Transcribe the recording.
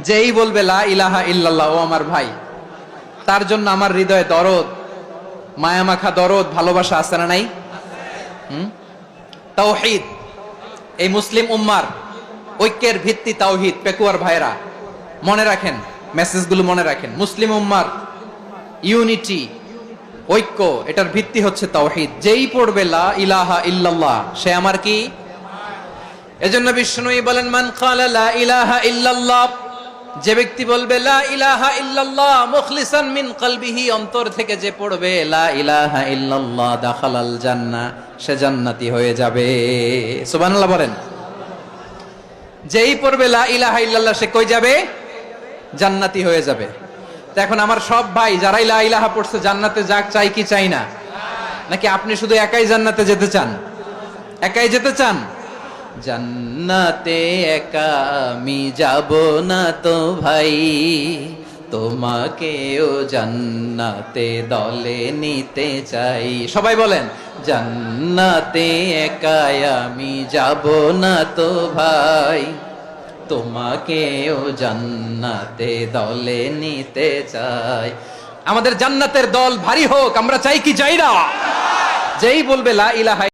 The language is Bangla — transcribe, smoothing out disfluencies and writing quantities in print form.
যেই বলবে লা ইলাহা ইল্লাল্লাহ, ও আমার ভাই, তার জন্য আমার হৃদয়ে দরদ, মায়ামাখা দরদ, ভালোবাসা আছে না নাই? তাওহীদ, এই মুসলিম উম্মার ঐক্যের ভিত্তি তাওহীদ। পেকুয়ার ভাইরা মনে রাখেন, মেসেজগুলো মনে রাখেন। মুসলিম উম্মার ইউনিটি, ঐক্য, এটার ভিত্তি হচ্ছে তাওহীদ। যেই পড়বে লা ইলাহা ইল্লাল্লাহ, সে আমার কি? এজন্য বিষ্ণুই বলেন, মান ক্বালা লা ইলাহা ইল্লাল্লাহ, যে ব্যক্তি বলবে লা ইলাহা ইল্লাল্লাহ মুখলিসান মিন কলবিহি, অন্তর থেকে যে পড়বে লা ইলাহা ইল্লাল্লাহ, দাখালাল জান্নাহ, সে জান্নাতি হয়ে যাবে। সুবহানাল্লাহ বলেন। যেই পড়বে লা ইলাহা ইল্লাল্লাহ, সে কই যাবে? জান্নাতি হয়ে যাবে। তো এখন আমার সব ভাই যারাই লা ইলাহা পড়ছে জান্নাতে যাক, চাই কি চাই না? নাকি আপনি শুধু একাই জান্নাতে যেতে চান? একাই যেতে চান? জান্নাতে একা আমি যাব না তো ভাই, তোমাকেও জান্নাতে দলে নিতে চাই। সবাই বলেন, জান্নাতে একা আমি যাব না তো ভাই, তোমাকেও জান্নাতে দলে নিতে চাই। আমাদের জান্নাতের দল ভারী হোক, আমরা চাই কি চাই না? যেই বলবে লা ইলাহা